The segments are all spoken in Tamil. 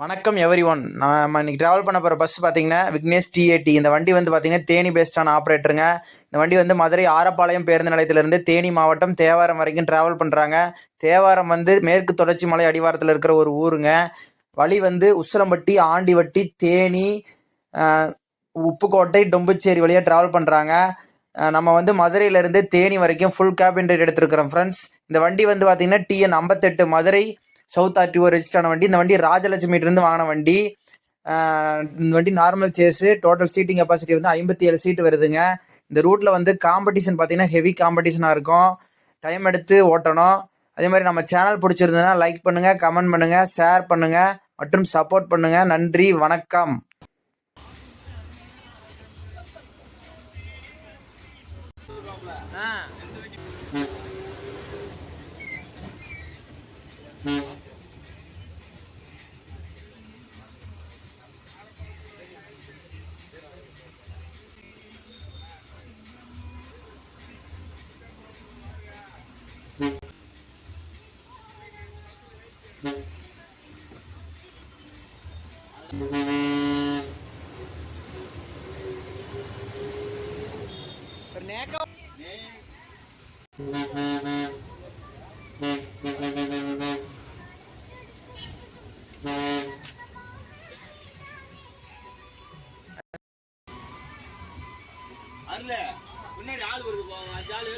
வணக்கம் எவ்ரி ஒன். நம்ம இன்னைக்கு ட்ராவல் பண்ண போகிற பஸ் பார்த்தீங்கன்னா விக்னேஷ் டிஏடி. இந்த வண்டி வந்து பார்த்தீங்கன்னா தேனி பேஸ்டான ஆப்ரேட்டருங்க. இந்த வண்டி வந்து மதுரை ஆரப்பாளையம் பேருந்து நிலையத்திலிருந்து தேனி மாவட்டம் தேவாரம் வரைக்கும் ட்ராவல் பண்ணுறாங்க. தேவாரம் வந்து மேற்கு தொடர்ச்சி மலை அடிவாரத்தில் இருக்கிற ஒரு ஊருங்க. வழி வந்து உசிலம்பட்டி, ஆண்டிவட்டி, தேனி, உப்புக்கோட்டை, டொம்புச்சேரி வழியாக ட்ராவல் பண்ணுறாங்க. நம்ம வந்து மதுரையிலேருந்து தேனி வரைக்கும் ஃபுல் கேபின் ரேட் எடுத்துருக்கிறோம் ஃப்ரெண்ட்ஸ். இந்த வண்டி வந்து பார்த்தீங்கன்னா TN 58 மதுரை சவுத் RTO ரெஜிஸ்டரான வண்டி. இந்த வண்டி ராஜலட்சுமிகிட்டேருந்து வாங்கின வண்டி. இந்த வண்டி normal chassis. Total seating capacity வந்து 57 சீட்டு வருதுங்க. இந்த ரூட்டில் வந்து காம்படிஷன் பார்த்தீங்கன்னா ஹெவி காம்படிஷனாக இருக்கும். டைம் எடுத்து ஓட்டணும். அதே மாதிரி நம்ம சேனல் பிடிச்சிருந்ததுன்னா லைக் பண்ணுங்கள், கமெண்ட் பண்ணுங்கள், ஷேர் பண்ணுங்கள் மற்றும் சப்போர்ட் பண்ணுங்கள். நன்றி, வணக்கம். முன்னாடி ஆள் வருது, 5 ஆளு.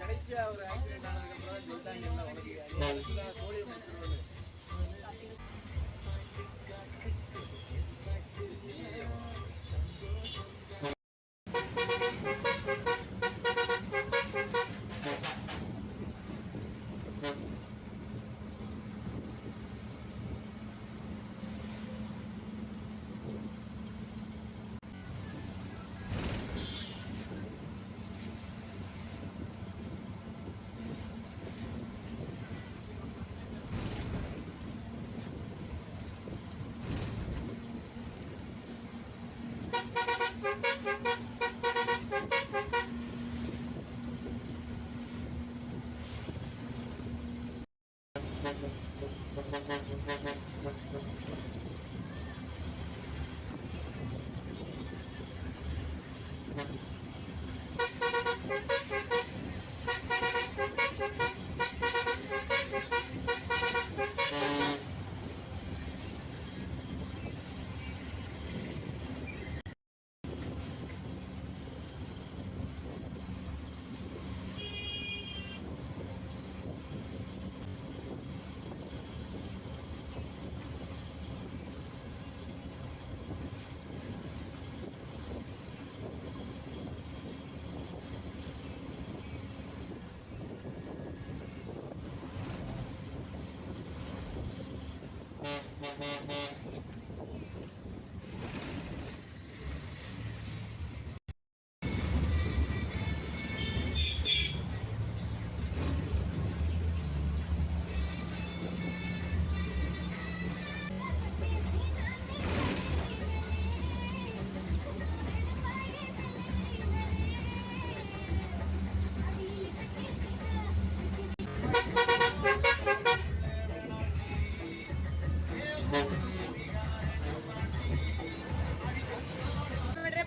கடைசியா ஒரு ஆக்சிடென்ட் ஆனதுக்கு அப்புறம் சொல்லிட்டாங்க கோழி முடிச்சிருவோம்.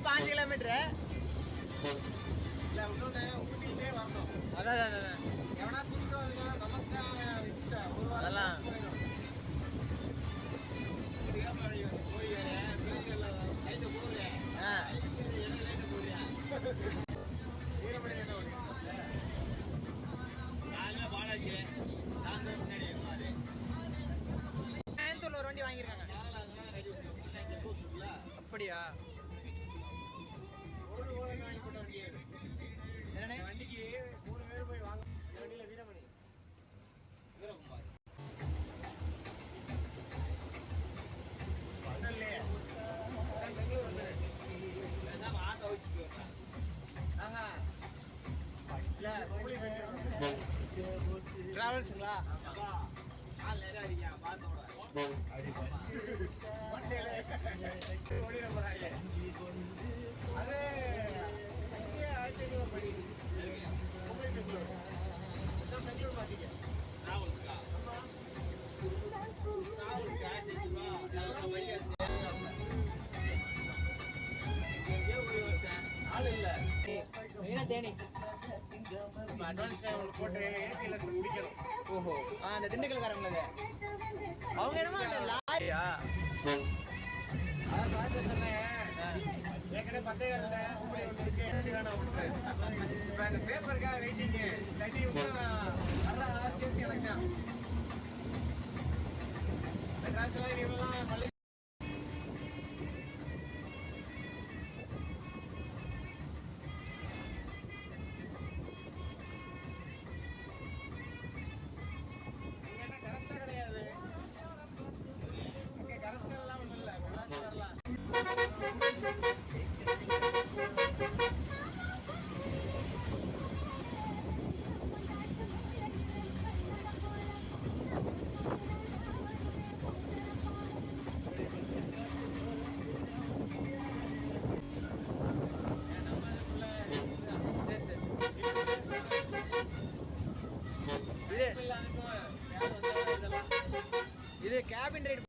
5 கிலோமீட்டர் அதான் அதெல்லாம் கோயம்புத்தூர்ல ஒரு வண்டி வாங்கியிருக்காங்க. அப்படியா? வண்டிக்கு 3 பேர் போய் வாங்க. வண்டியில வீரமணி வீரகுமார் டிராவல்ஸுங்களா? தேனி அட்வான்ஸ் போட்டு ஏசியில் முடிக்கணும். ஓஹோ, அந்த திண்டுக்கல்காரங்களது அவங்க என்னமோ அந்த லாரியா அதான் பார்த்து சொன்னேன். ஏற்கனவே 10 இப்போ அந்த பேப்பருக்காக வெயிட்டிங்கு இல்லாட்டி சேசி எனக்கு தான் மெட்ராஸ்லாம் இவங்கெல்லாம் பள்ளி இது கேபின் ரைட்.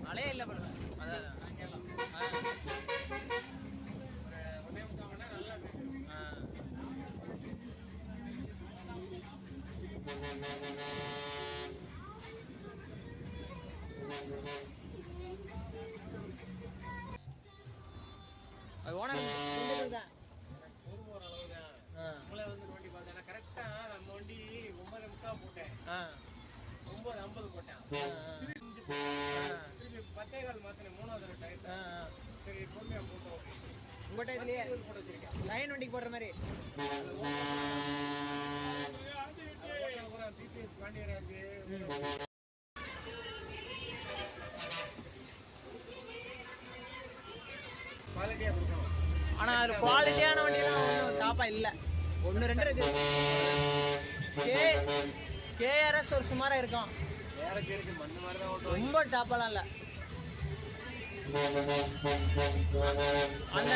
மழையே இல்லை பண்ணுங்க. அதான் ஒன்னே 3/4 மணி நேரம் நல்லா அது ஓனர் தான் போகிற அளவு தான். நம்மளே வந்து வண்டி பார்த்தேன் கரெக்டாக. நம்ம வண்டி 9:45 போட்டேன், 9:50 போட்டேன். 10 மாத்திரம் 3வது டயர். சரி பொறுமையாக போட்டோம். உங்கள் டயத்துலேயே போட்டு வச்சிருக்கேன். லைன் வண்டிக்கு போடுற மாதிரி பிபிஎஸ் பாண்டியராஜ் குவாலிட்டியாக கொடுக்கணும். ஆனால் அது குவாலிட்டியான வண்டியெல்லாம் ஒன்றும் டாப்பாக இல்லை. 1 2 இருக்கு. கேஆர்எஸ் ஒரு சுமாரா இருக்கும். வேலைக்கு இருக்கு மண்ணு மாதிரி தான் ஓட்டும். ரொம்ப டாப்பெல்லாம் இல்லை. அந்த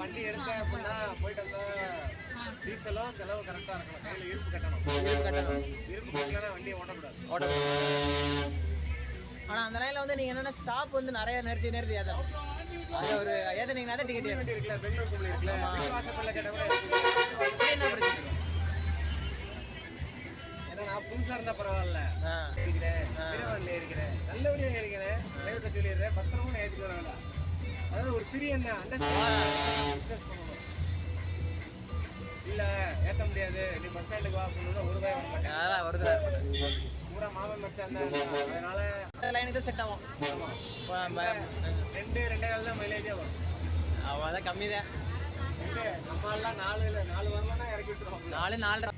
வண்டி எடுத்தேன் அப்படின்னா போயிட்டு வந்தா டீசலும் செலவு கரெக்டா இருக்கணும். கையில இருப்பு கட்டணும். இருப்பு கட்டலன்னா வண்டியை ஓட்டக்கூடாது. ஆனா அந்த லைன்ல வந்து நீங்க என்னன்னா ஸ்டாப் வந்து நிறைய நிறுத்தி ஏதாவது அது ஒரு ஏதனீங்கன்னா தான் டிக்கெட் வண்டி இருக்குல்ல, பெங்களூர் கும்பல் இருக்குல்ல, வாசப்பல்ல கேட்ட கூட என்ன பிரச்சனை? ஏன்னா நான் புதுசா இருந்தா பரவாயில்ல, இருக்கிறேன் இருக்கிறேன் நல்லபடியா இருக்கிறேன், டிரைவர்கிட்ட சொல்லிடுறேன், பத்திரமும் ஏற்றிட்டு வரல. அதாவது ஒரு சிறிய என்ன பிசினஸ் பண்ணணும். இல்ல ஏத்த முடியாது, நீ பஸ் ஸ்டாண்டுக்கு வா சொல்லணும், ஒரு ரூபாய் வர மாட்டேன். அதெல்லாம் வருது பூரா மாமன் மச்சான் தான். அதனால லைனுக்கு தான் செட் ஆகும். 2.5 தான் மைலேஜே வரும். அதான் கம்மி தான். நம்ம எல்லாம் 4 வரலன்னா இறக்கி விட்டுருவோம். 4 4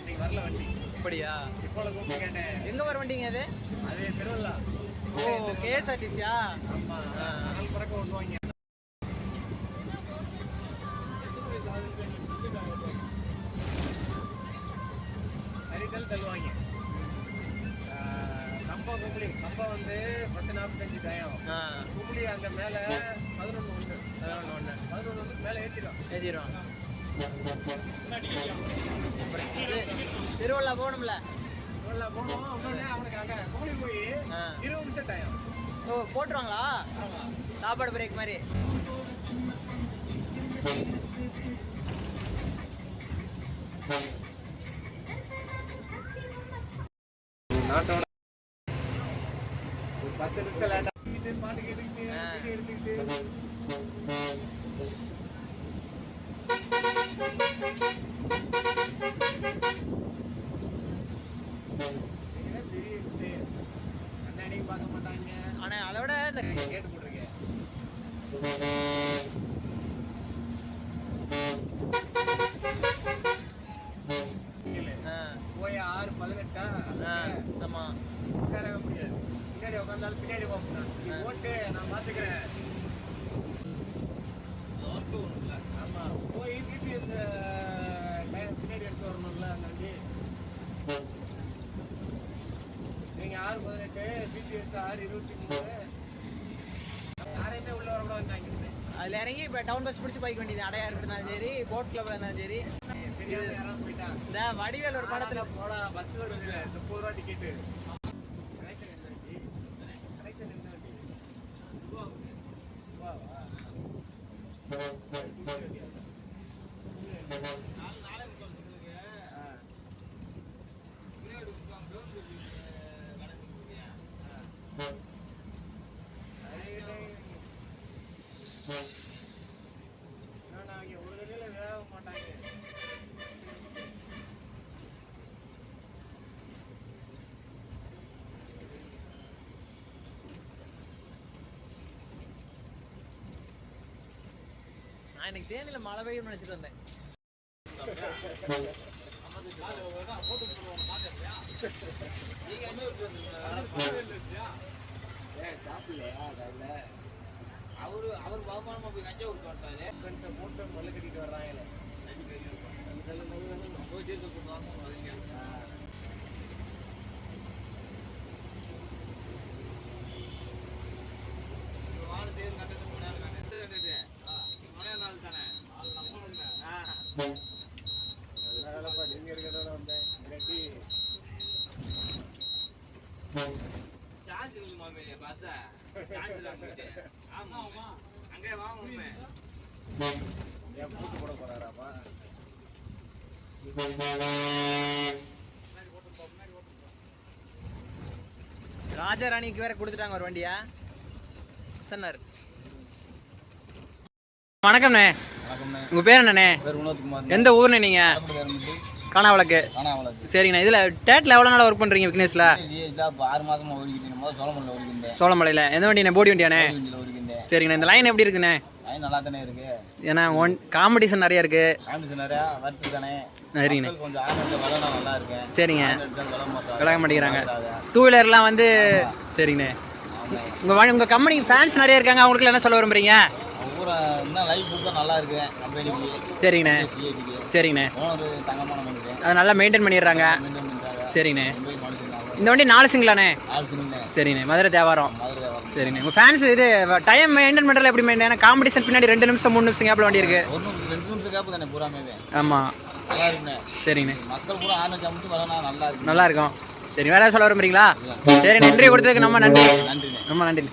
இன்னைக்கு வரல வண்டி. அப்படியா? இப்போ கூப்பிட்டு கேட்டேன், எங்க வர வண்டிங்க அது? அது திருவள்ளா. ஓ கேஎஸ்ஆர்டிசியா? ஆமா, நாள் பறக்க ஓட்டுவாங்க. அரிக்கல் தள்ளுவாங்க. கம்பா கும்பலி கம்பா வந்து 10:45 டயம். கும்பலி அங்க மேல 11 வந்து மேல ஏத்திடும். திருவள்ளா போகணும்ல. திருவள்ளா போனோம். உடனே அவனுக்கு அங்க கும்பலி போய் 20 நிமிஷம் டயம். ஓ போட்டுருவாங்களா? சாப்பாடு பிரேக் மாதிரி. நாட்டோட ஒரு 10 நிமிஷம் லேட்டா பாட்டு கேட்டுக்கிட்டு வீடியோ எடுத்துக்கிட்டு பெரிய விஷயம். கண்ணாடியும் பார்க்க மாட்டாங்க. ஆனா அதை விட இந்த கேட்டு போட்டிருக்கேன். போய் 6:18 ஆமா உட்காரவே முடியாது. பின்னாடி உட்காந்தாலும் பின்னாடி போகணும். ஓட்டு நான் பாத்துக்கிறேன். ஆமா, போய் பிபிஎஸ் பின்னாடி எடுத்து வரணும்ல அந்த வண்டி. நீங்க 6:18 பிபிஎஸ் 6:23 யாரையுமே உள்ள வரக்கூடாது. அதுல இறங்கி இப்ப டவுன் பஸ் பிடிச்சி போய்க்க வேண்டியது. அடையா இருக்கிறதுனாலும் சரி, போட் கிளப்ல இருந்தாலும் சரி. தெரியாம யாராவது போயிட்டா இந்த வடிவேல் ஒரு படத்துல போடா பஸ்ல வருது 30 ரூபா டிக்கெட்டு. கனெக்ஷன் என்ன வண்டி? கனெக்ஷன் என்ன வண்டி? சுபாவா? நாளை முக்கால் சொல்லுங்க. ஒரு தடவை வேக மாட்டாங்க. நான் இன்னைக்கு தேனியில மழை பெய்யும் நினைச்சிட்டு வந்தேன். அவர் பாபானமா போய் கஞ்சா விட்டு வந்தாரு. ஃப்ரெண்ட்ஸை போட்டு மல்ல கட்டிட்டு வர்றாங்களே. அந்த செல்லும் போது வந்து போய் தீர்த்து கொடுத்தாங்க. நீங்க இருக்கிறதோட வந்தேன். சார்ஜ் இருக்கு மாமே பஸ் சார்ஜ் அங்கிட்டு ஆமா அங்கே வா மாமே ஏன் பூட்டு போட போறாராப்பா? ராஜாராணிக்கு வேற கொடுத்துட்டாங்க ஒரு வண்டியா சொன்னார். வணக்கம்ண்ணே. உங்க பேர் என்னண்ணே? எந்த ஊர்ண்ணே நீங்க? காணாவளக்கு. சரிங்கண்ணா. இதுல டேட்ல எவ்வளவு நாளா ஒர்க் பண்றீங்க விக்னேஸ்ல? 6 மாசமா ஓடிக்கிட்டு சோளமலையில. எந்த வண்டிண்ணே? போடி வண்டியாண்ணே? சரிங்கண்ணா. இந்த லைன் எப்படி இருக்குண்ணே? நல்லா தானே இருக்கு. ஏன்னா காம்படிஷன் நிறைய இருக்கு. நிறையா வருது தானே. சரிங்கண்ணே. கொஞ்சம் ஆரம்பிச்ச வளம் நல்லா இருக்கேன். சரிங்க. விளக்க மாட்டேங்கிறாங்க. 2 வீலர்லாம் வந்து சரிங்கண்ணே. உங்கள் கம்பெனிக்கு ஃபேன்ஸ் நிறைய இருக்காங்க, அவங்களுக்கு என்ன சொல்ல விரும்புறீங்க? ஊரை இன்னும் லைஃப் கொடுத்தா நல்லா இருக்கு கம்பெனிக்கு. சரிங்கண்ணே. சிஐடிக்கு. சரிங்கண்ணே. ஓனர் தங்கமான மனுஷன். அதை நல்லா மெயின்டைன் பண்ணிடுறாங்க. மெயின்டைன் பண்ணுறாங்க. சரிங்கண்ணே. மனுஷன் இந்த வண்டி 4 சிங்கிளாண்ணே? 4 சிங்கிள்ண்ணே. சரிண்ணே. மதுரை தேவாரம். மதுரை தேவாரம். சரிண்ணே. உங்கள் ஃபேன்ஸ் இது டைம் மெயின்டைன் பண்ணுறதுல எப்படி மெயின்டைன்? ஏன்னா காம்படிஷன் பின்னாடி 2 நிமிஷம் 3 நிமிஷம் கேப்பில் வண்டி இருக்கு. 1 நிமிஷம் 2 நிமிஷம் கேப்பு தானே பூராமே. ஆமாம். நல்லா இருக்குண்ணே. சரிண்ணே. மக்கள் பூரா ஆனச்சு அமுத்து வரனா நல்லா இருக்கு. நல்லா இருக்கும். சரி, வேற சொல்ல விரும்புறீங்களா? சரி, நன்றி கொடுத்ததுக்கு நம்ம நன்றி. நன்றிண்ணே. ரொம்ப நன்றி.